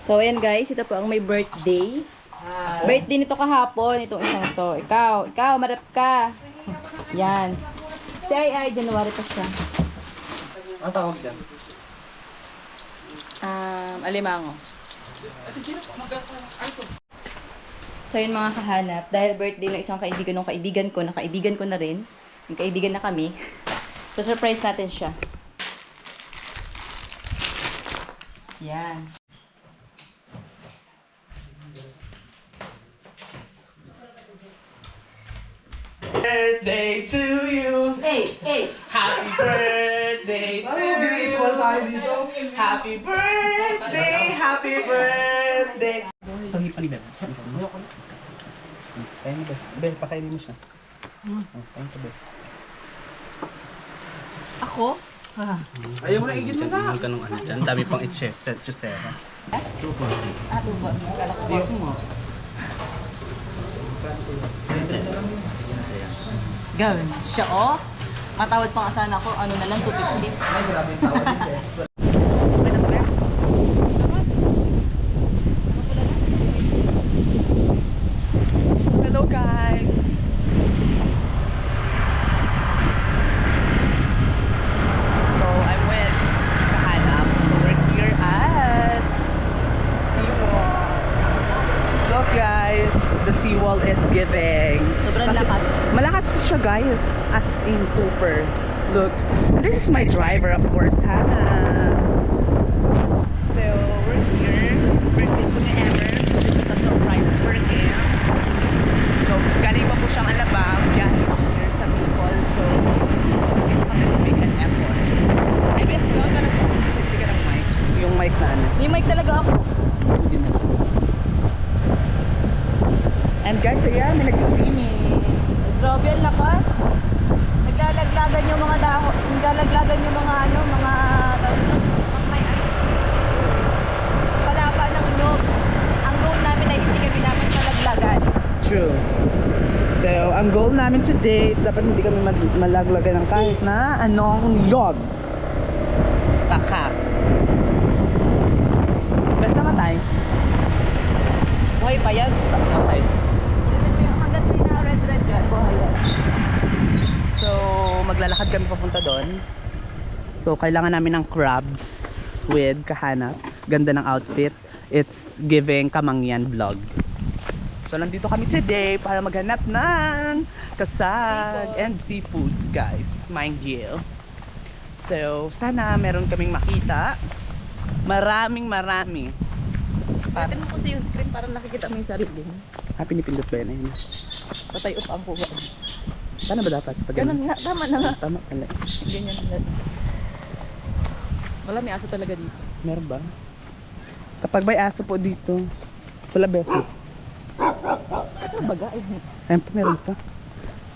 So, ayan guys, ito po ang may birthday. Birthday nito kahapon, itong isang to. Ikaw, marap ka. Yan. Si Ay, January pa siya. Ano tawag dyan? Alimango. So, yun mga kahanap. Dahil birthday ng isang kaibigan ng kaibigan ko, na kaibigan ko na rin. Yung kaibigan na kami. So, surprise natin siya. Yan. Birthday to you! Hey! Happy birthday to you! Happy birthday! Happy birthday! Pag-ipan, Ben. Kaya mo, best. Ben, pakainin mo siya. Kaya mo, best. Ako? Ayaw mo na, igin mo na. Ang ganong ano dyan. Dami pang i-chesera. Tubo. Akala ko ba mo? Gawin siya, oh. Matawad pang asana ko. Ano na lang, 250. Ay, grabe yung tawag din, best. Okay na to, Bert? Hello, guys! So, I'm with Kahanap. So, we're here at Seawall. Look, guys! The Seawall is giving. Sobrang lakas. Malakas siya, guys. As in, super. Look. This is my driver, of course, Hannah. So, we're here. Birthday po ni Emmer. So, this is a surprise for him. So, galing pa po siyang Alabang. Biyahe pa here sa Bicol. So, kami to make an effort. Ay, Bert, gawin ka na. Hindi ka ng mic. Yung mic na ano. May mic talaga ako. Hindi na. And guys, ayan, may nag-swimming. Grabe, ang lakas. Naglalaglagan yung mga dahon. Naglalaglagan yung mga ano, mga palapa ng nyog. Ang goal namin ay hindi kami namin malaglagan. True. So, ang goal namin today is dapat hindi kami malaglagan ng kahit na anong yog. Pakak. Basta matay. Buhay pa yan. Matay. Hanggat may na red yan, buhay yan. So, maglalakad kami papunta doon. So, kailangan namin ng crabs with Kahanap. Ganda ng outfit. It's giving Kamangyan vlog. So, nandito kami today para maghanap ng kasag and seafoods, guys. Mind you. So, sana meron kaming makita. Marami. Pagdating mo kasi yung screen para nakikita mo yung sarili mo. Pinipindot ba yun? Patay up ang kuha. Sana ba dapat? Pag Ganun nga, tama na nga. Tama pala. Ganyan na. Wala, may aso talaga dito. Meron ba? Kapag may aso po dito, wala beso. Ano baga? Ayun pa, meron pa.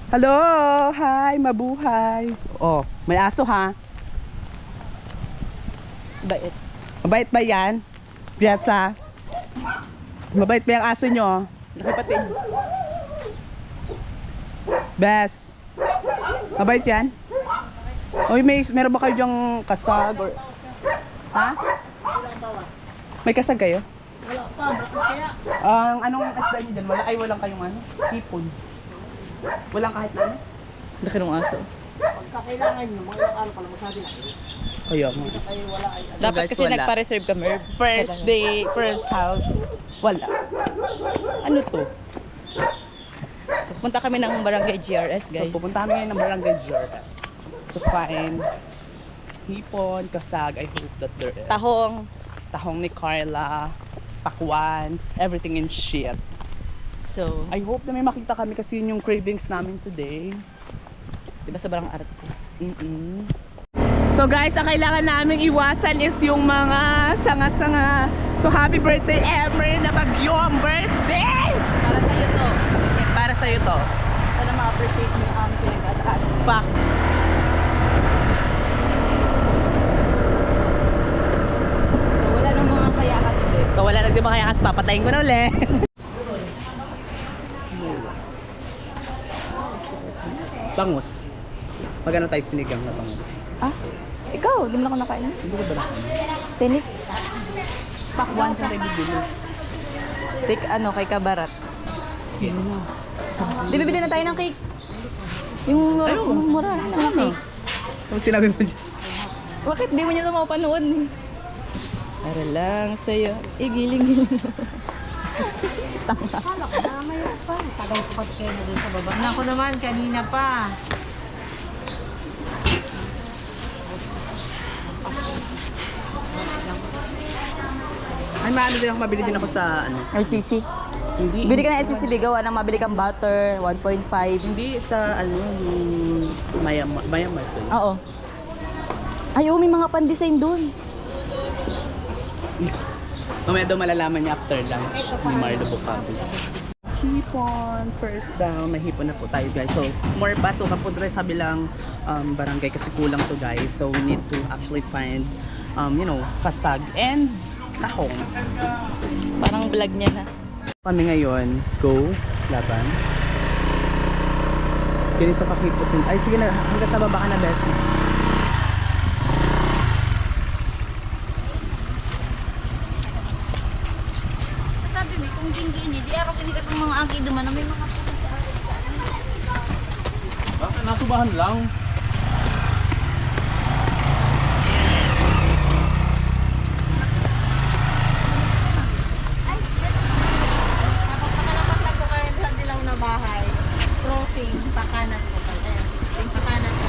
Hello! Hi! Mabuhay! Oh, may aso ha? Bait. Mabait ba yan? Piyasa? Mabait ba yung aso nyo? Nakipatid. Bes? Mabait yan? Oy, meron ba kayo dyang kasag or... Ha? May kasag kayo? Wala pa, bakit kaya? Ang anong isda nyo dyan? Wala, walang kayong ano? Hipon. Walang kahit na ano? Laki ng aso. Pagka kailangan nyo, mga ilang araw ka lang masabi na. Kaya mo. Kayo wala ay So, Dapat guys, kasi wala. nagpa-reserve kami. First day, first house. Wala. Ano to? So, punta kami ng barangay GRS, So, guys. pupunta kami ngayon ng Barangay GRS to find hipon, kasag. I hope that there is. Tahong ni Carla, pakwan, everything in shit. So, I hope na may makita kami kasi yun yung cravings namin today. diba sobrang arte? So guys, ang kailangan namin iwasan is yung mga sanga-sanga. So happy birthday Emmer na bagyong birthday! Para sa'yo to. Para sa'yo to. Sana ma-appreciate mo yung aming pinagdadaanan. Pak. So, wala nang mga kayakas ulit. So wala na di ba kaya kasi papatayin ko na ulit. Bangus. Magano tayo sinigang na bangus? Ah? Ikaw? Hindi mo na ako nakain. Hindi ko ba nakain? Tinik? pakwan kung tayo bibili. Take ano, kay Kabarat. Di bibili na tayo ng cake. Yung mura na cake. Anong sinabi mo dyan? Bakit di mo niya ito mapanood? Para lang sa'yo. Giling-giling. Kala ko na ngayon pa. Tagal ko pati kayo na din sa baba. Ako naman, kanina pa. Ay, maano din ako, mabili din ako sa ano. LCC. Hindi. Bili ka ng LCC Bigaw, anong mabili kang butter, 1.5. Hindi sa ano, yung Mayamar to. Oo. Ay, may mga pan-design doon. Mamaya daw malalaman niya after lunch ni Marlo Bocado. Hipon, first down, may hipon na po tayo guys. So, more paso ka po tayo sa bilang barangay kasi kulang to guys. So, we need to actually find, you know, kasag and tahong. Parang vlog niya na. Kami ngayon, go, laban. Ganito kakipot. Ay, sige na, hanggang sa baba ka na, Bessie. Sabi mo, kung ginggini, di araw kinikat ng mga agi duman na may mga pumunta. Bakit? Nasubahan lang. Napapakalapat lang ko kayo sa dilaw na bahay. Crossing, pakanan ko kayo. Ayan, yung pakanan ko.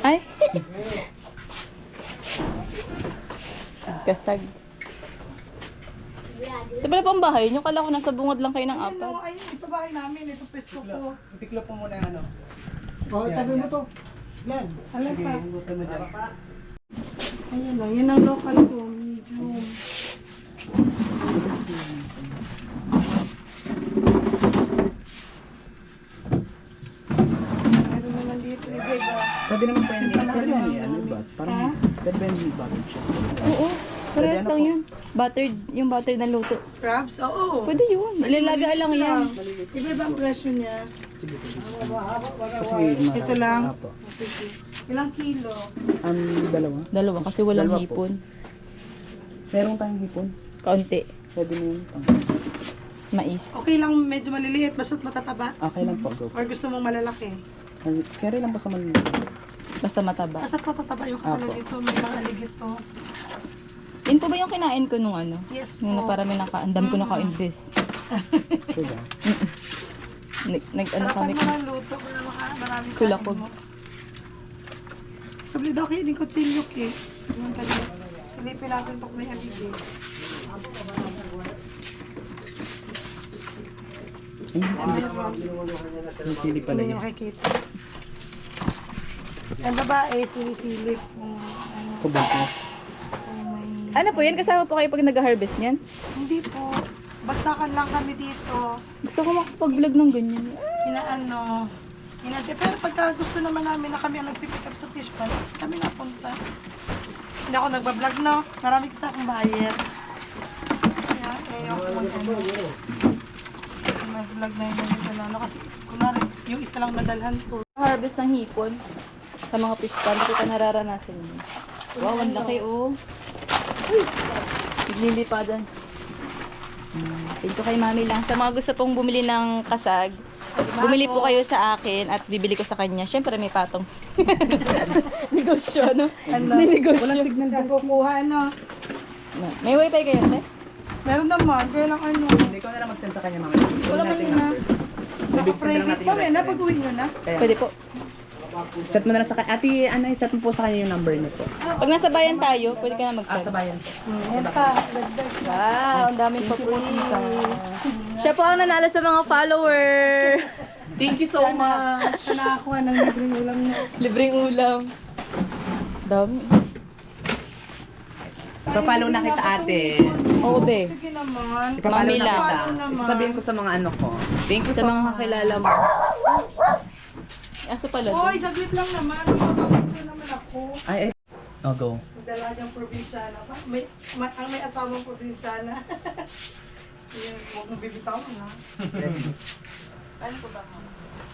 Ay! Kasag. Ito pala po ang bahay niyo. Kala ko nasa bungad lang kayo ng apat. Ayun, ito bahay namin. Ito pesto ko. Itiklo po muna yung ano. Oh, tabi mo to. Yan. Alam pa. Buto mo dyan. Ayan o, yun ang local ko. Medium. Meron naman dito iba-iba. Pwede naman po yan. Yung pala Pwede ano, yan, ano ba? Parang, pwede ba yung bottle siya? Oo. Parehas Pwede lang ano yun. Buttered, yung buttered na luto. Crabs? Oo. Pwede yun. Ilalaga lang yan. Iba-iba ang presyo niya. Kasi, Ito lang. Apo. Sige. Ilang kilo? Dalawa. Dalawa kasi walang Dalawa po. hipon. Meron tayong hipon. Kaunti. Pwede mo yun. Mais. Okay lang, medyo maliliit, basta't matataba. Okay lang po, go. Or gusto mong malalaki. Carry lang po sa maliit. Basta mataba. Basta't matataba yung katulad Apo. dito, may mga aligit to. Yun po ba yung kinain ko nung ano? Yes Yung po. parang andam ko naka-invest. Diba? Ano Sarapan kami. mo ng luto, maraming Kulakog. kanin mo. Sabli daw kayo, hindi ko chilyok eh. Yung tali. Silipin natin pag may aligit. Hindi sili. Meron. Hindi sili pala Hindi nyo yan. makikita. Ang babae, sinisilip. Kubang po. Ano po yan? Kasama po kayo pag nag-harvest niyan? Hindi po. Bagsakan lang kami dito. Gusto ko makapag-vlog ng ganyan. Inaano. Pero pagka gusto naman namin na kami ang nagpipick up sa fish pond, kami napunta. Hindi ako nagbablog, no? Marami kasi akong buyer. Kaya, ayoko mag-vlog na yun dito na. Kasi, kunwari, yung isa lang nadalhan ko. Harvest ng hipon sa mga fish pond. Kita nararanasan niyo. Wow, ang laki oh. Uy! Naglilipadan. Thank you kay mami lang. Sa mga gusto pong bumili ng kasag, bumili po kayo sa akin at bibili ko sa kanya. Siyempre may patong. Negosyo, no? Ninegosyo. Walang signal dyan. Kukuha, ano? May wifi kayo, te? Meron naman, kaya lang ano. Hindi ko na lang mag-send sa kanya mamaya. Wala man yun na. Naka-private pa rin, na pag-uwi nyo na. Pwede po. Chat mo na lang sa kanya. Ate, ano, chat mo po sa kanya yung number niyo po. Pag nasa bayan tayo, pwede ka na mag-send. Sa bayan. Yan pa, dagdag. Wow, ang daming papunta. Siya po ang nanalo sa mga follower. Thank you so much. Sana nakakuha ng libreng ulam na. Libreng ulam. Dami. Papalo na kita, ate. Oo, be. Sige naman. Ipapalo Mami na lang. kita. Papalo naman. Sabihin ko sa mga ano ko. Thank you sa mga kakilala mo. Asa pala Hoy, doon? saglit lang naman. Magpapapagod naman ako. Ay. Oh, go. Dalagang probinsyana pa. Ang may asawang probinsyana. Ayan, huwag mong bibitawan ha. Paano po ba?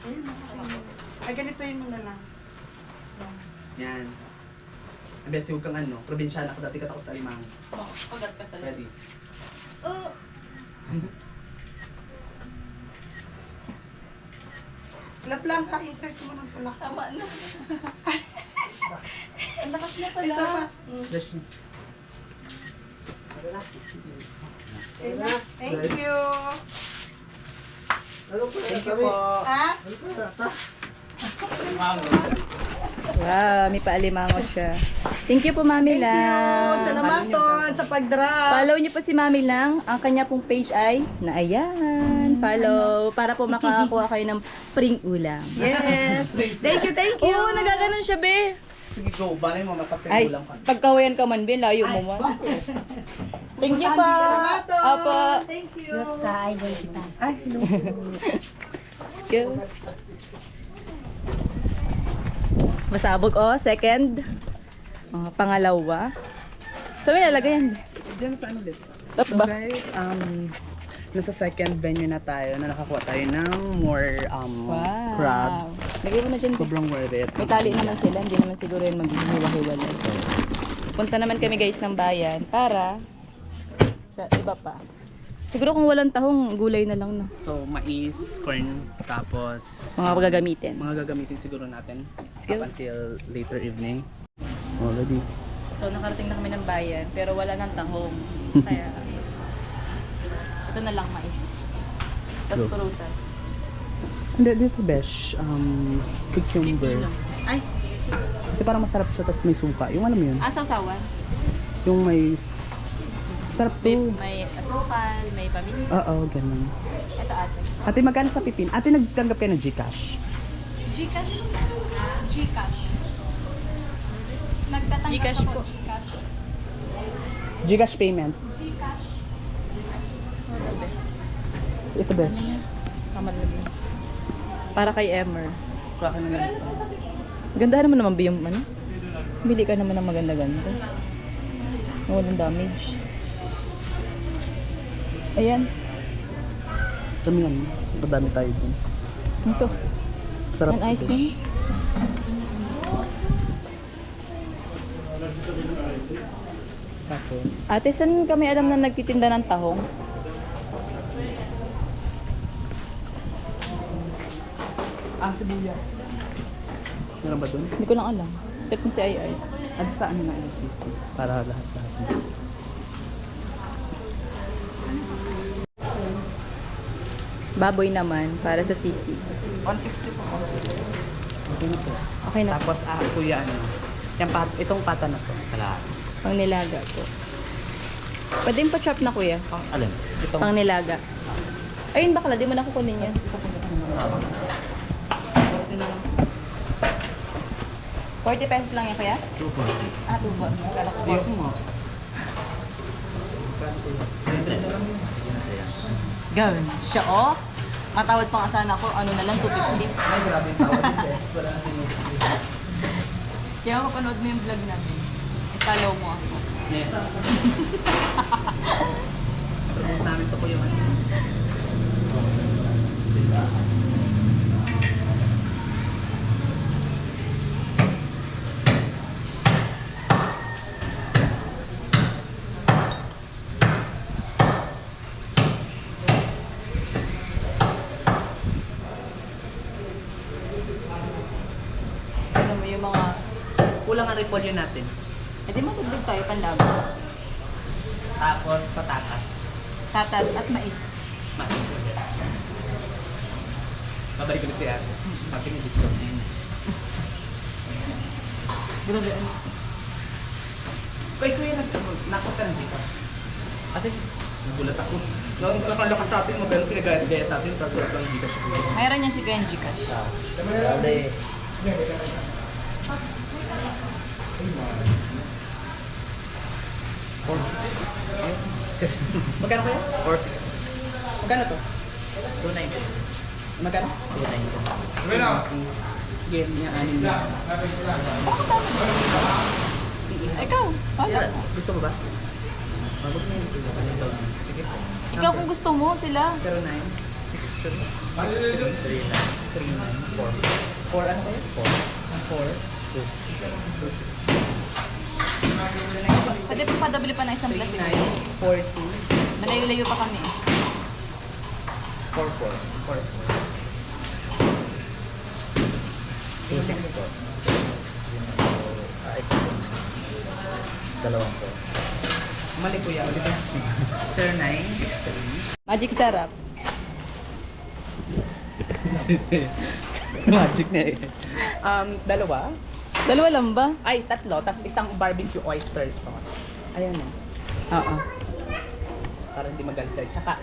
Ayun, okay. Ay, ganitoin mo na lang. Yan. Besi, huwag kang ano. Probinsyana ako dati katakot sa limang. Oo, pagat ka talaga. Ready? Lat lang ta, insert mo ng tulak. Tama na. Ang lakas na pala. Isa pa. Dash. Ayun na. Thank you. Thank you po. Ha? Wow, may paalimango siya. Thank you po, Mami Thank you. lang. Salamat ton sa pag-drop. Follow niyo po si Mami lang. Ang kanya pong page ay na ayan. Follow para po makakakuha kayo ng pring ulam. Yes. Thank you, thank you. Oo, nagaganon siya, be. Sige, go. Balay mo, Ay, mapapigulang ka. pagkawayan ka man, be. Layo mo man. Thank you po. Salamat ton. Opo. Thank you. Ay, hello. Let's go. Masabog, oh. Second. Oh, pangalawa. So, may lalagay yan. Diyan sa ano dito. Top So box. guys, nasa second venue na tayo na nakakuha tayo ng more Wow. crabs. Lagay mo na dyan. Sobrang worth it. May tali naman sila. Hindi naman siguro yun maghihiwa-hiwalay. Punta naman kami guys ng bayan para sa iba pa. Siguro kung walang tahong, gulay na lang, no? So, mais, corn, tapos Mga gagamitin. mga gagamitin siguro natin go. up until later evening. Already. So, nakarating na kami ng bayan, pero wala nang tahong. Kaya, ito na lang mais. Tapos Go. prutas. Hindi, dito besh, cucumber. Pipino. Ay, Kasi parang masarap siya, tapos may suka. Yung alam mo yun? asasawan. Yung may... Sarap to. May asukal, may paminta. Oo, ganun. Ito ate. Ate, magkano sa pipin? Ate, nagtanggap ka ng Gcash. Gcash? Gcash. Nagtatanggap Gcash ako po. Gcash. Gcash payment. Gcash. Ito besh. Kamalali. Para kay Emmer. Kuha ka na ganito. Ganda naman naman ba yung ano? Bili ka naman ng maganda-ganda. Walang damage. Ayan. Dami yan. Madami tayo dun. Ito. Sarap Ang ice to, besh. din. Tapos, Ate, saan kami alam na nagtitinda ng tahong? sibuyas. Meron ba dun? Hindi ko lang alam. Tip mo si Ay. Ano sa ano na LCC? Para lahat-lahat. Baboy naman, para sa sisi. 160 po. Okay na po. Okay na. Tapos, kuya, ano? Itong pata na to. Kala. Pang nilaga po. Pwede yung pa-chop na kuya. Alin? Itong... Pang nilaga. Ayun bakla, di mo na kukunin yan. 40 pesos lang yan kuya? Tupo. Ah, tubo. Kala ko Ayoko 40. mo. Gawin. Siya oh. Matawad pang asahan ako. Ano na lang, 250. Ay, grabe yung tawad yung best. Wala na sinusunod. Kaya mapanood mo yung vlog namin. I-follow mo ako. Yes. Tapos namin to po yung ano. Ano mo yung mga... Kulang ang repolyo natin. Eh di magdagdag tayo pandami. Tapos patatas. Tatas at mais. Mais. Babalik ulit si ate. Happy na discount na yun. Grabe ano. Kaya kuya, nakot ka ng dito. Kasi, nagulat ako. Nakalakas natin, magano pinag-gaya natin, tapos wala kang dito siya. Mayroon yan si Kuya Gcash. Magkano kaya? 460. Magkano to? 290. Magkano? 290. Game niya, anin niya. Ikaw, Wala. Gusto mo ba? Bago mo yun. Sige. ikaw kung gusto mo sila. 09, 63, 39, 4. 4 ano kayo? 4, 2, Pwede pa padabili pa ng isang plastic. 39, 40, Malayo-layo pa kami. 4, 264. Dalawang po. Mali kuya, ulit na. 09, 63. Magic sarap. Magic na eh. Dalawa? Dalawa lang ba? Ay, tatlo. Tas isang barbecue oyster sauce. Ayan o. Oo. Para hindi magalit sa'yo. Tsaka,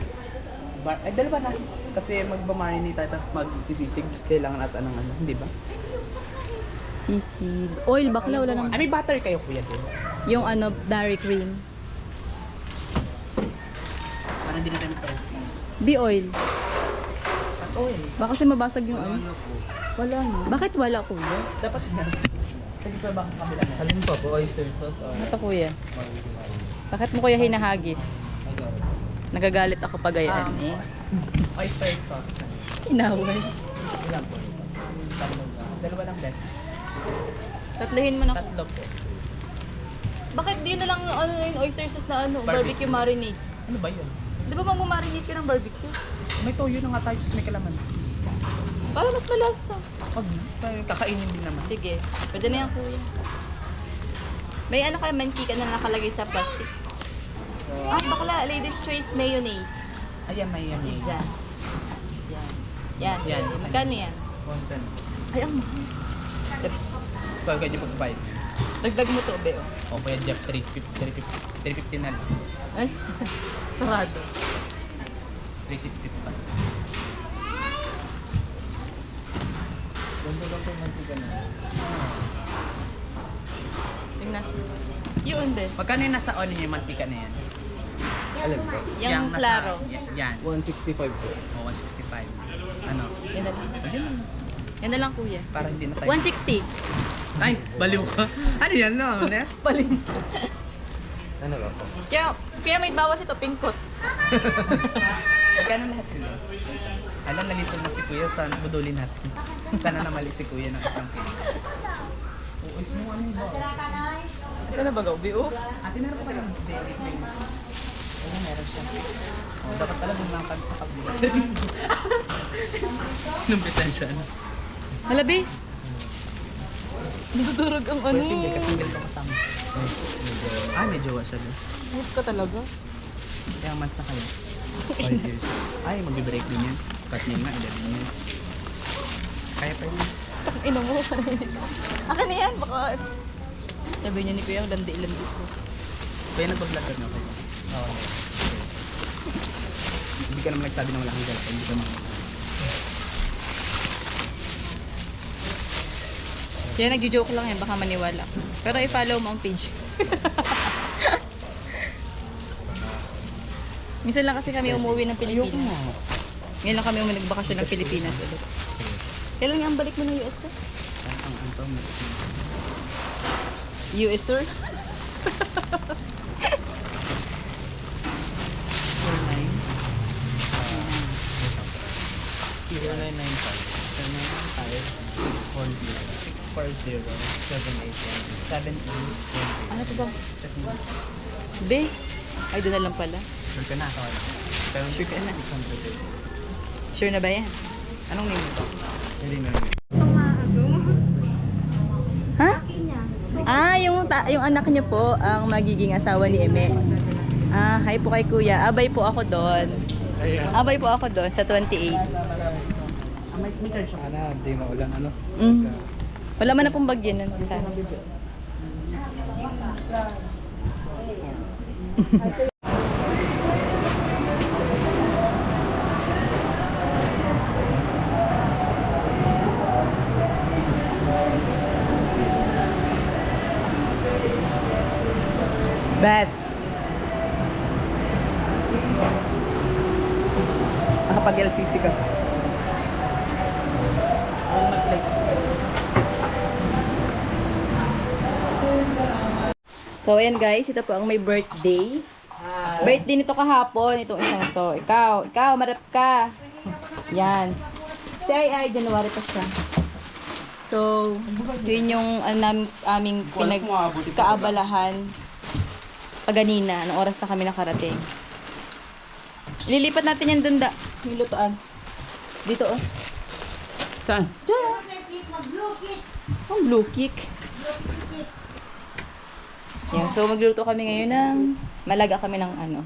ay, dalawa na. Kasi magmamarinate tayo, tas magsisisig. Kailangan ata ng ano, hindi ba? Sisig. Oil, bakla, wala nang... Ay, may butter kayo kuya din. Yung ano, dairy cream. Parang hindi na tayo mag-pressing. B-oil. At oil. Baka kasi mabasag yung ano. Wala no. Bakit wala, kuya? Dapat na. Sige pa baka kabila na. Alin pa po? Oyster sauce or Ano to, kuya? Bakit mo kuya hinahagis? Nagagalit ako pag ayan eh. Oyster sauce. Inaway. Ilan po? Tatlo. Dalawa lang best. Tatluhin mo na. Tatlo po. Bakit di na lang ano yung oyster sauce na ano, Barbecue. barbecue marinade? Ano ba yun? Di ba mag-marinate ka ng barbecue? May toyo na nga tayo, just may kalaman. Para mas malasa. Pag kakainin din naman. Sige, pwede na yan kuya. May ano kaya mantika na nakalagay sa plastic? Ah, bakla, ladies choice mayonnaise. Ayan, may yan. Pizza. Yan. Yan. Magkano yan? 110. Ay, ang mahal. Jeps. Pag kayo pagbayad. Dagdag mo to, Beo. O kaya Jeff, 350 na lang. Ay, sarado. 360 pa. Ganda lang po yung mantika na. Tingnan. Yun, Be. Magkano yung nasa on yung mantika na yan? Alin po? Yung nasa- klaro. Yan. 165 po. O, 165. Ano? Yan na lang. Yan na lang, kuya. Para hindi na tayo. 160. Ay, baliw ka. Ano yan, no? Nes? Paling. Ano ba po? Kaya may bawas ito, pinkot. Magkano lahat yun? Alam, nalito na si Kuya. Sana budulin natin. Sana namali si Kuya ng isang kilo. Oo, ito mo ano yun ba? Ito na ba, Gaubi? Oh. Ate, meron pa kayong daily cream? Wala, meron siya. Oh, dapat pala bumangkad sa kabila. Numbitan siya, ano? Halabi. Nadurog ang ano. Hindi, kasi hindi ko kasama. Ah, may jowa siya doon. Huwag ka talaga. Kaya months na kayo. 5 years. Ay, magbe-break din yan. Cut niya nga, 11 years. Kaya pa yun. Ang ina mo. Akin na yan, baka... Sabi niya ni Kuya, landi-landi ko. Kaya nag-vlog ka na kayo. Oo. Hindi ka naman nagsabi na wala kang girlfriend. Hindi ka naman. Kaya nagjo-joke lang yan, baka maniwala. Pero i-follow mo ang page. Minsan lang kasi kami umuwi ng Pilipinas. Ngayon lang kami umuwi nagbakasyon ng Pilipinas ulit. Kailan nga ang balik mo ng US ka? Ang to, US sir? 09. Ano to ba? B? Ay, doon na lang pala. Sure ka na. Pero Sure ka na. Sure na ba yan? anong name ito? Hindi na. Ha? Ah, yung anak niyo po ang magiging asawa ni Eme. Ah, hi po kay Kuya. Abay po ako doon. Abay po ako doon sa 28. May charge siya. Sana, hindi maulan ano. Mm. Wala man na pong bagyo nun. Sana. Bes! Nakapag-LCC ka. All mag-like. So, ayan guys, ito po ang may birthday. Birthday nito kahapon, itong isang to. Ikaw, marap ka. Yan. Si Ai, January pa siya. So, yun yung aming pinagkaabalahan paganina, anong oras na kami nakarating. Lilipat natin yan dun yung lutoan. Dito oh. Saan? Diyan. Ang blue kick. Yan, so magluluto kami ngayon ng malaga kami ng ano.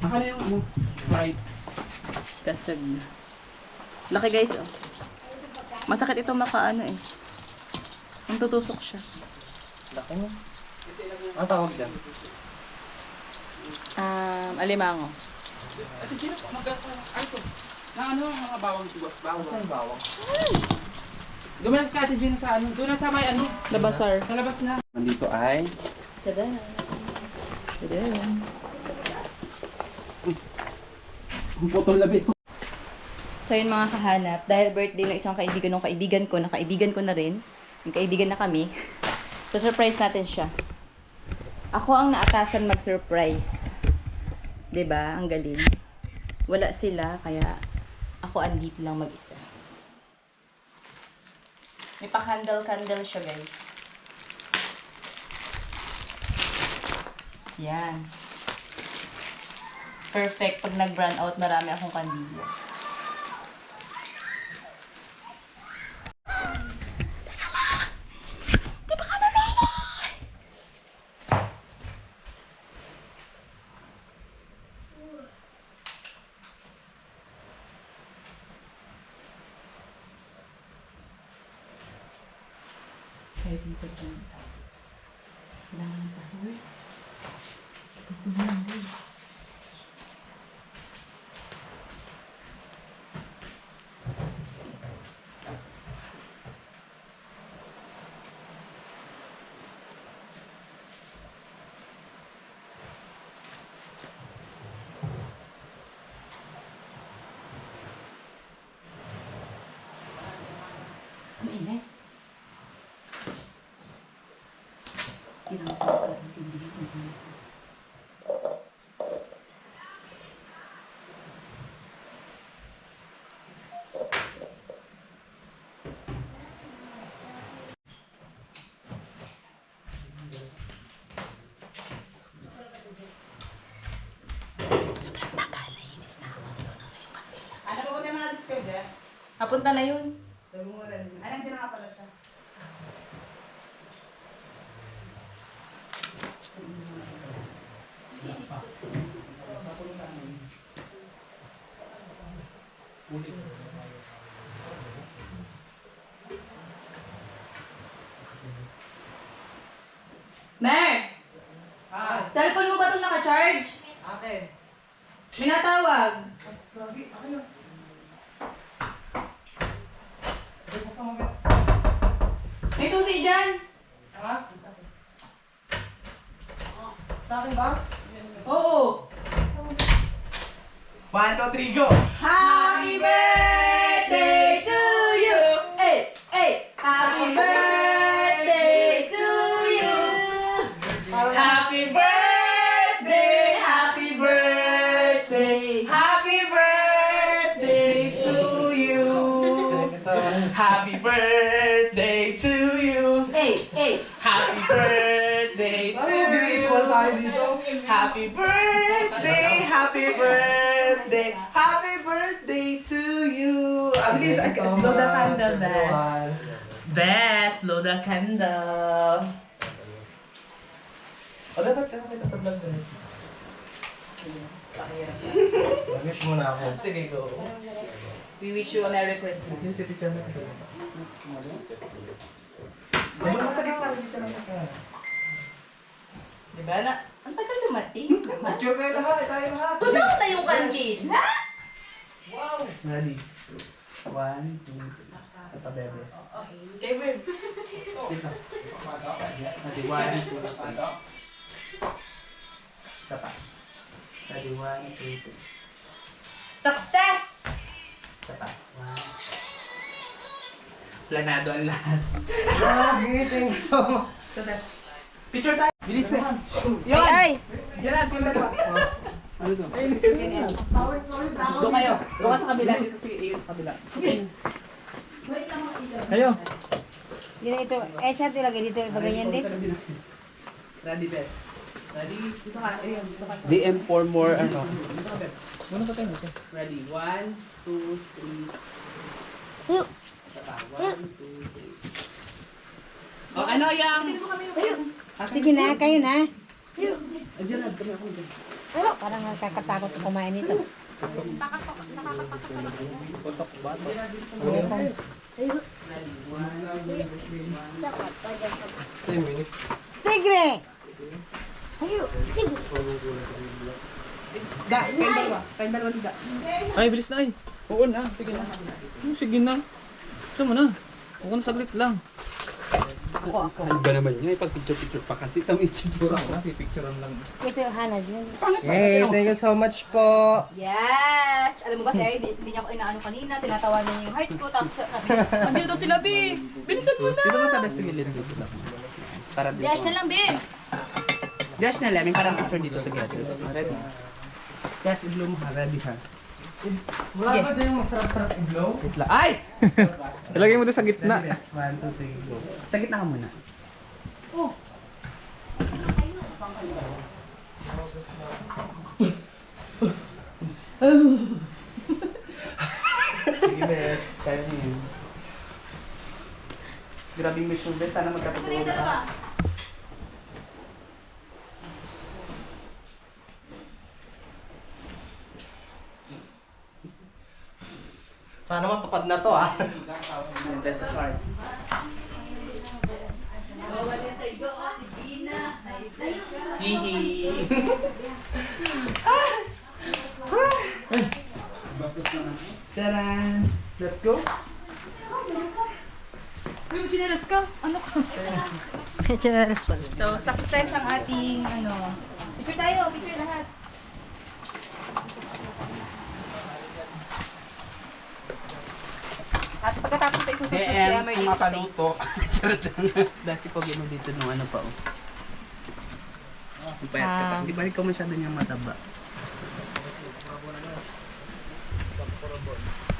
Akala yung ano? Sprite. Kasag. Laki guys oh. Masakit ito makaano eh. Ang tutusok siya. Laki mo. Ang tawag dyan? Alimango. Na ano mga bawang sigos? Saan bawang? Dumalas ka Ate Gina sa ano? Doon na sa may ano? Labasar. Sa labas na. Nandito ay Tada. Tada. ang putol labi ko. So yun mga kahanap, dahil birthday ng isang kaibigan ng kaibigan ko, na kaibigan ko na rin, yung kaibigan na kami, so surprise natin siya. Ako ang naatasan mag-surprise. 'Di ba? Ang galing. Wala sila, kaya ako andito lang mag-isa. May pa-candle siya guys. Yan. Perfect. Pag nag-brown out, marami akong kandila. Kahit minsan pa ng tao. Kailangan ng password. Ito na lang guys. Ang ingay. Ano ba ko mga discover? Napunta na yun. Anong din nga pala siya? Mer! Cellphone mo ba itong naka-charge? Akin. Minatawag. Lagi, akin lang. May susi dyan. Ha? Sa akin ba? Oo. 1, 2, 3, go! Happy birthday to you! Hey, hey! Happy birthday to you! Happy birthday! Happy birthday! Happy birthday to you! Happy birthday to you! Hey, hey! Happy birthday to you! Happy birthday! Happy birthday! Happy birthday to you! Abilis, blow the candle, Bes. Bes, blow the candle. O, dapat ka nakita sa vlog, Bes. Mag-wish muna ako. Sige, go. We wish you a Merry Christmas. Yung si teacher na kasi. Ano na sa gitna? Teacher na ka. Diba na? Ang tagal dumating. Picture kayo lahat, tayo lahat. Tunaw na yung kandil. Ha? Ready? 1, 2, sa pabebe. Okay, babe. Dito. Ready? 1, 2, 3. Isa pa. Ready, 1, 2, 3. Success! Isa pa. 1. Planado ang lahat. Thank you so much. The best. Picture tayo. Bilis na. Ay! Gerald, yung dalawa. Ano to? Doon kayo. Doon ka sa kabila. Dito si Iyon sa kabila. Kayo. Yan ito. Eh, saan ito lagay dito? Pagayan din? Ready, best. Ready? Dito ka. Ayun, dito ka. DM for more ano. Ano pa tayo? Ready? 1, 2, 3. Isa pa. 1, 2, 3. Oh, ano yung... Sige na, kayo na. Gerald, kami ako dyan. Parang nakakatakot kumain nito. Tigre! Da, kayong dalawa. Kayong dalawa da. Ay, bilis na ay. Oo na, sige na. Sige na. Saan mo na? Huwag na saglit lang. Ano ba naman niya? Pag-picture-picture pa kasi itong itsura ko. Pipicturean lang. Ito yung hanad yun. Hey, thank you so much po. Yes! Alam mo ba, Sir, hindi niya ako inaano kanina. Tinatawanan niya yung heart ko. Tapos sabi, andito daw sila, B! Bilisan mo na! Dito mo sa best singilin dito lang. Para dito. Dash na lang, B! Dash na lang. May parang picture dito together. Ready? Dash, i-blow mo ha. Ready ha. Wala ba din yung masarap-sarap i-blow? Wait lang. Ay! Ilagay mo doon sa gitna. 1, 2, 3, go. Sa gitna ka muna. Sige, best. Kaya niyo yun. Grabing mission, best. Sana magkatotoo ka. Sana matupad na to ah. Best card. Hihi. Taran! Let's go! Uy, pinaras ka? Ano ka? So, success ang ating, ano. Picture tayo, picture lahat. At pagkatapos tayo susunod si Emer dito sa tape. Dasi po mo dito nung ano pa oh. Payat ka pa. Di ba ikaw masyado niyang mataba?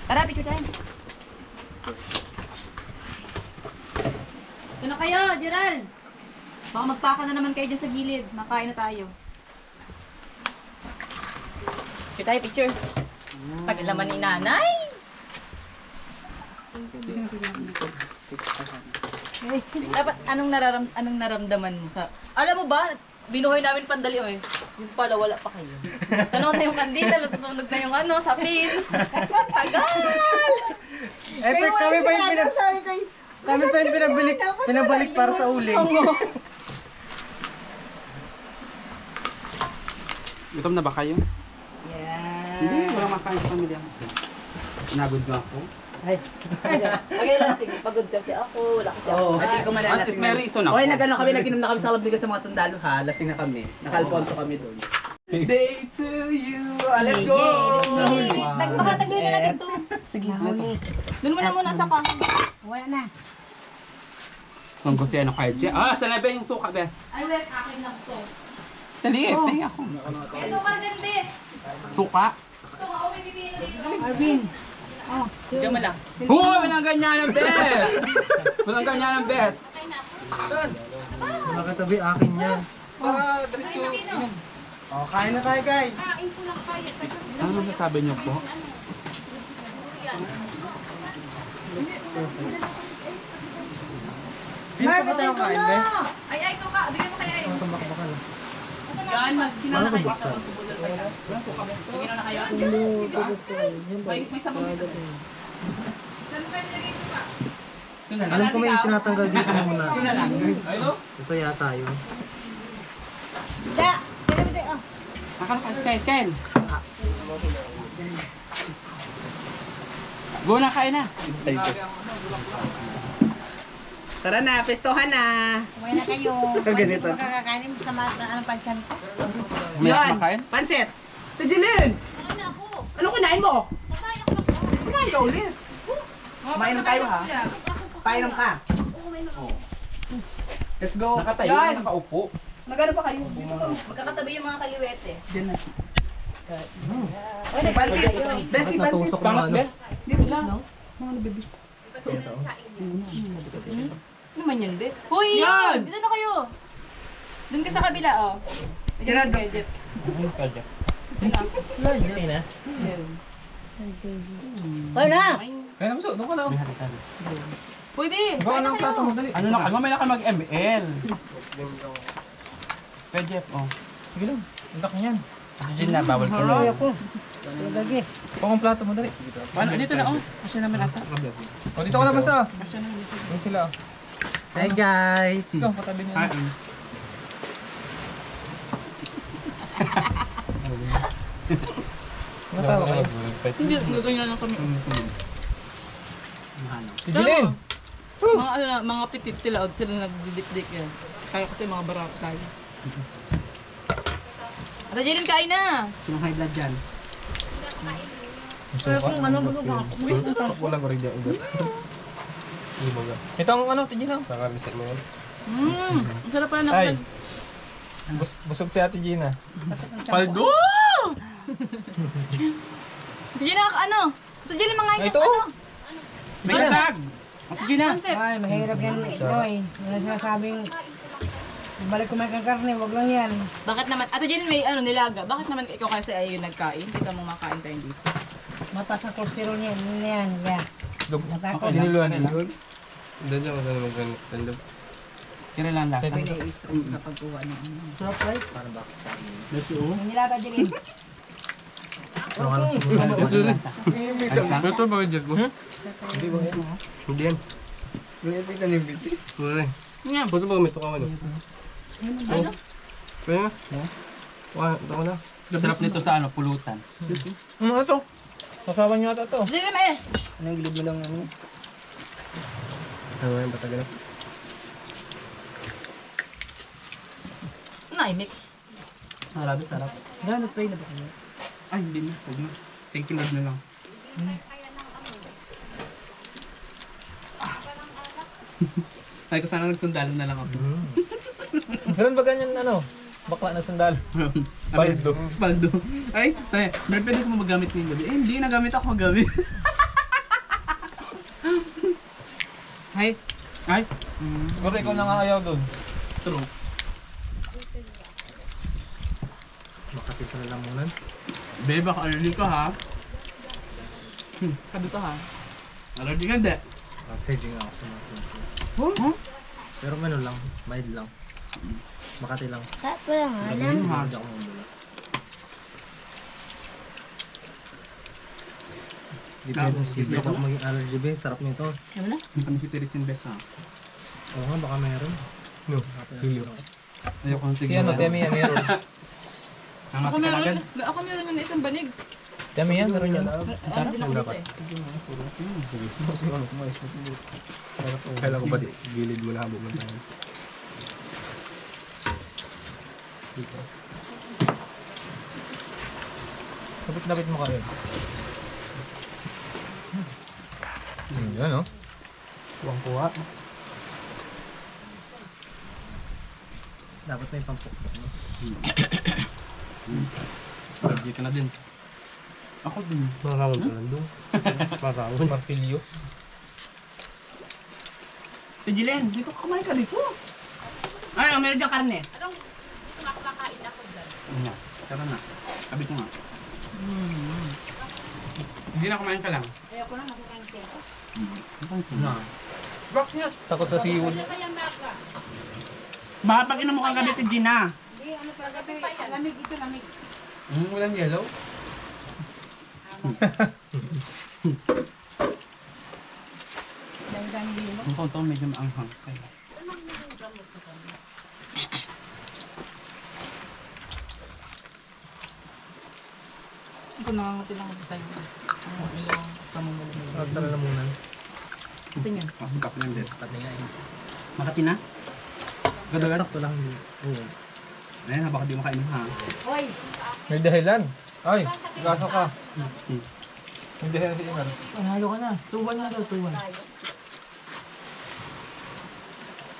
Tara, picture tayo. Ito na kayo, Gerald. Baka magpaka na naman kayo dyan sa gilid. Makain na tayo. Picture tayo, picture. Tagal naman ni nanay. Dapat anong naramdaman mo sa... Alam mo ba, binuhay namin pandali oh eh. Yung pala wala pa kayo. Tanong na yung kandila, susunod na yung ano, sapin. Tagal! Eh, kami pa yung pinabalik para sa uling. Gutom na ba kayo? Hindi, Yeah. wala makain sa pamilya. Nagod ba ako? Okay lang, sige. Pagod kasi ako. Wala kasi ako. Hindi ko malalasing. may reason ako. Okay, nag-ano kami, nag-inom na kami sa kalabnigan sa mga sundalo ha. Lasing na kami. Naka-Alfonso kami doon. Day to you! Let's go! Makatagal na natin to. Sige, huli. Doon mo na muna sa kang. Wala na. Sanggo si ano kay Je. Ah, saan na ba yung suka, bes? Ay, wait. Akin lang to. Dali, pay ako. Eh, suka din, be. Suka? Suka, ako may pipino dito. Arvin. Diyan mo lang. Hoy, walang ganyan ang bes! Walang ganyan ang bes! Mga katabi, akin yan. Para diretso. Oh, kain na tayo guys! Ano masasabi niyo po? Hindi pa ba tayo kain, guys? Ay, suka. Bigyan mo kaya. Tumbak-bakal. Yan, magkina na kayo. buksan? Bigyan na kayo. May sabon dito. Saan kayo nilagay suka? Alam ko may tinatanggal dito muna. Ito yata yun. Da! Pero hindi, oh. Ken. Go na, kain na. Tara na, pestohan na. Kumain na kayo. Ganito. Hindi ko makakakainin sa mata. Anong pansyan ko? Yan, pansit. Tijilin! Ano kinain mo? Kumain ka ulit. Kumain na tayo ha. Painom ka. Let's go. Nakatayo, Yan. nakaupo. Nagano pa kayo? Magkakatabi yung mga kaliwete. Diyan na. Uy, Pansit. Besi, pansit. Pangat ba? Dito lang. Mga nabibis. Ano naman yan, be? Hoy, Yan! dito na kayo. Doon ka sa kabila, oh. Gerard, Diyan, Jeff. Hoy na! Kaya naman doon ka na. Hoy, be! Gawa Kain na ng plato kayo. mo, dali. Ano na kayo? Mamaya na kayo mag-ML. Kaya Jeff, oh. Sige lang. Andak niyan. Kasi na, bawal ko Hoy lang. ako. Lagi. Pang ang plato mo, dali. Paano? Dito na, oh. Kasi naman ata. O, dito ka na basta. Doon sila. Hi guys. Ito, patabi niya. Natawa kayo. Hindi, ganyan lang kami. Tijilin! Mga ano na, mga pitip sila, o sila nagdilip-dik yan. Kaya kasi mga barakay. Ate Jilin, kain na! Sinong high blood dyan? Kaya kung ano, bulog ako. Wala ko rin dyan. Ito ang ano, Tijilin. Kakalisit mo yun. Ang sarap pala na. Ay! Busog si Ate Gina. Paldo! Ate Jilin, ano? Ate Jilin, mga Ito! May katag! Ate Gina! Ay, mahirap yan. Hoy, yung sinasabing balik kumain kang karne, wag lang yan. Bakit naman, Ate Jilin may ano nilaga, bakit naman ikaw kasi ay yung nagkain? Hindi ka mo makain tayo dito. Mataas ang cholesterol niyan. Yun na yan. Yeah. Natakot. Iniluan nila. Kira lang lasa. Stress sa pagkuha ng ano. Sarap right? Let's go. May nilaga dyan eh. Ito ba Jeff mo? Hindi ba yan? Hindi yan. Ganyan ka ng bitis. Wala. Yan. Puto ba may tukawan yun? Pwede nga? Wala, ito ko na. Sarap nito sa ano, pulutan. Ano ito? Kasawa niyo ata ito. Ate Jilin, may Anong gilid mo lang ano? Ano yung batagal na? naimik. Sarap, sarap. Gano'n, nag-pray na ba kayo? Ay, hindi na. Huwag na. Thank you Lord na lang. Sabi ko sana nagsundalo na lang ako. Ganun ba ganyan ano? Bakla na sundalo. Paldo. Paldo. Ay, tayo. Pwede ko magamit ngayong gabi. Eh, hindi. Nagamit ako gabi. Hay. Ay. Pero ikaw nangangayaw doon. True. Makati sa lalamunan. Babe, baka allergy ka ha. Sabi ko ha. Allergy ka, hindi. Pwede nga ako sa mga pinto. Huh? Pero ano lang, mild lang. Makati lang. Tapo lang ha. Hindi ako mamula. Hindi ako maging allergy ba? Sarap nito. Ano na? Kami si Teresin Best ha. Oo nga, baka meron. No, siyo. Ayoko nang Si ano, Temi yan, meron. Ang Ako matikalagan. meron, ako meron na isang banig. Temi yan, meron yan. Ano din ako dito eh. Kailan ko ba gilid mo na habang mo tayo? Napit-napit mo ka rin. Yan o. Kuwang-kuha. Dapat may pampukpok mo. Allergy ka na din. Ako din. Marawag ka lang doon. Marawag. Martilyo. Tijilen, dito kumain ka dito. Ay, meron dyan karne. Anong nakakain ako dyan? Nga, tara na. Sabi ko nga. Hindi na kumain ka lang. Ayoko na makikain siya. Na. Bakit? Takot sa siwon. Baka pag inom mo kang gabi, Gina. Hindi, ano pa gabi? Lamig ito, lamig. Walang yellow? Dami-dami din mo. Ang konto medyo maanghang. Kaya. Ito nangangati lang ako tayo. Ang ilang kasama mo lang. Sarap sa lalamunan. Ito niya. Ang kaplan des. Pati nga eh. Makati na? Gadagat? Sakto lang. Ayun, baka di makainom ha. Hoy, May dahilan. Ay, gaso ka. May dahilan si Inal. panalo ka na. 2-1 na daw, 2-1.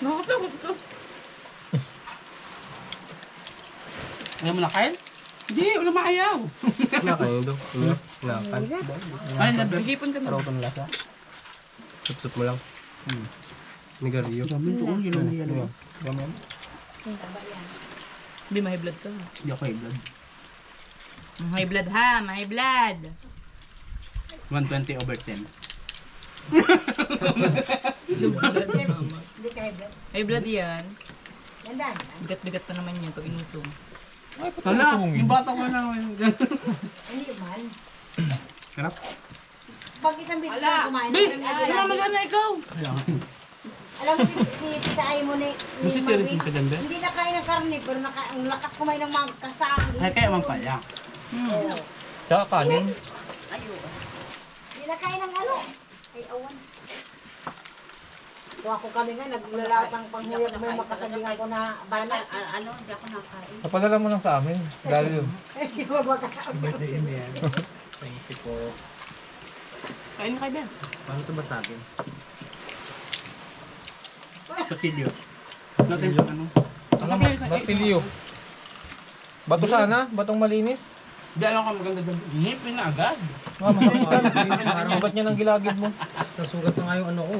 Nakatakot ko. Ayaw mo na, Kyle? Hindi, wala maayaw. Nakain ito. Nakain. Ayun, nabe. Nag-ipon kami. Araw ka ng lasa. Sup-sup mo lang. Nigarilyo. Dami ito, yun ang yun. Gamay mo. Hindi, may blood ka. Hindi ako high blood. May blood ha, may blood. 120 over 10. Hindi ka hebel. May blood yan. Ganda. Bigat-bigat pa naman yan pag inusong. Tala, yung bata ko na. Hindi man. Sarap. Pag isang bisis na kumain, Magana ikaw. alam mo si Tita Ay mo ni Marvin, hindi na kain ng karne, pero ang lakas kumain ng mga kasang. Ay, kaya man pala. Tsaka kanin. Hindi na kain ng ano. Ay, awan. Kung ako kami nga, naglalatang panghuyag, may makasagingan ko na bana. Ano, hindi ako nakain. Napadala mo lang sa amin. Dahil yun. Hindi mo ba kakain? Kain ka din. Paano ito ba sa akin? Patilyo. Natin yung ano. Ano ba? Batilyo. Bato sana? Batong malinis? Di alam ka maganda doon. Ngipin na agad. Masakit ka. Sugat niya ng gilagid mo. Nasugat na nga yung ano ko.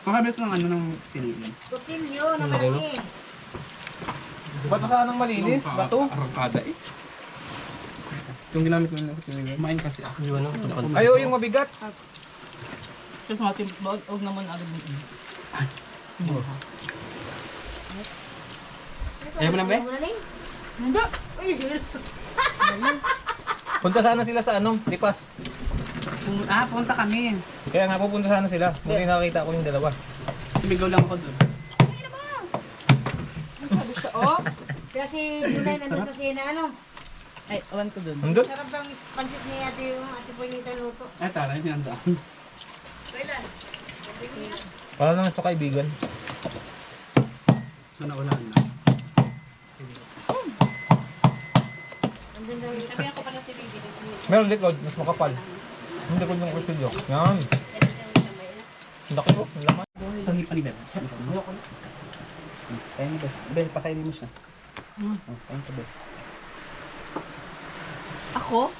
Makabit ng ano ng sililin. Tutilyo na malaki. Bato sana ng malinis? Bato? Arangkada eh. Yung ginamit ko ng sililin. Kumain kasi ako. Yung ano? Ayaw yung mabigat. Tapos mga timpag, huwag naman agad mo. Ayaw mo na ba? Hindi. Punta sana sila sa ano, Lipas. Punta kami. Kaya nga pupunta sana sila. Hindi nakakita ko yung dalawa. Sumigaw lang ako doon. Oh. Kaya si Junay nandun sa sina, ano? Ay, awan ko dun. Nandun? Sarap ang pansit ni ate yung ate Bonita luto. Ay, tala, yung sinandaan. Para lang sa kaibigan. So, naunahan na. Nandun daw yung Sabihan ko pa na si Bibi. Meron likod, mas makapal. Yung likod ng kusilyo. Yan. Ang laki ko, ang laman. Tangipan, Ben. Kaya mo, best. Ben, pakainin mo siya. Oh, kaya mo, best. Ako?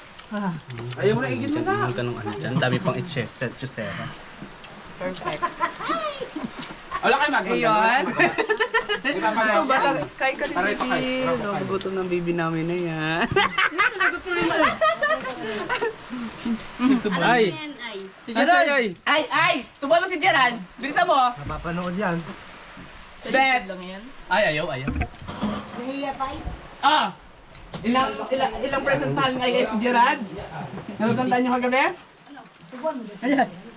Ayaw mo na igit mo na. Yung ganong ano dyan. Dami pang chusera. Perfect. Wala kayo mag-ayun. So, basta kain ka rin, baby. Nagugutom ng baby namin na yan. Ay! Si Gerald. Ay! Subuhan mo si Gerald. Bilisan mo. Napapanood yan. Best. Lang yan. Ay, ayaw. nahiya pa eh. Ah! Ilang percent mahal nga guys si Gerard? Natutandaan niyo kagabi?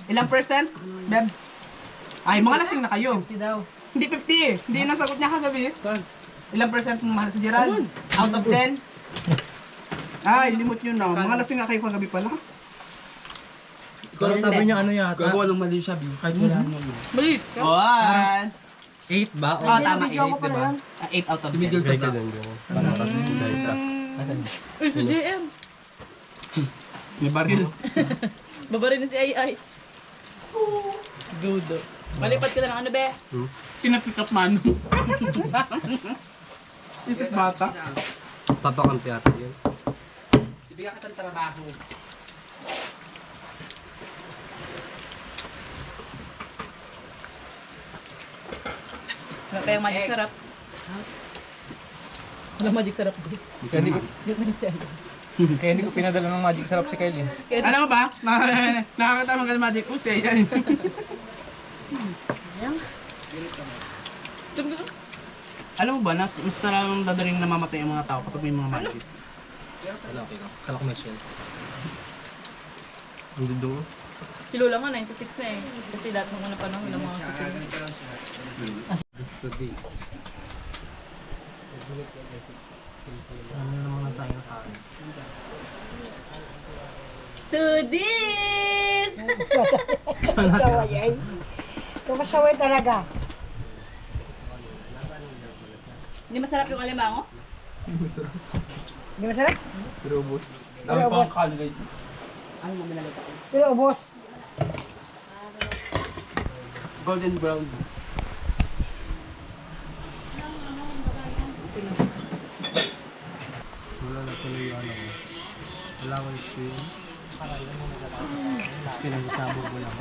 Ilang percent? Beb? Ay, mga lasing na kayo. 50 daw. Hindi 50 Hindi yung nasagot niya kagabi. Ilang percent mahal si Gerard? Out of 10? Ay, limot yun na. Mga lasing nga kayo kagabi pala. Pero sabi niya ano yata? Gagawa ng mali siya, kahit wala naman. Mali. 8 ba? Oh, tama, 8, diba? 8 out of 10. Tumigil ka ba? Uy, si JM. May baril. Babarin na si Ay. Dudo. Malipat ka na ng ano, be? Kinapikap man. Isip bata. Papakampi ata yun. Ibigay ka ng trabaho. Wala kayong magic sarap. Wala magic sarap. Kaya hindi ko, Magic sarap. kaya hindi ko pinadala ng magic sarap si Kylie. Alam mo ba? Nakakatama ka ng magic usay yan. Alam mo ba, mas talagang dadaling namamatay ang mga tao kapag may mga magic. Wala, okay lang. Kala ko may shell. Hindi doon. Si Lola nga, 96 na eh. Kasi dati nung una panahon ng mga susunod. Ano naman na sayang ka? To this! Saway ay. Kumasaway talaga. Hindi masarap yung alimango? Hindi masarap? Pero ubos. Dami pang calorie. Pero ubos. Golden brown. Wala na tuloy yung ano ko. Wala ko yung pinag-sabog mo lang.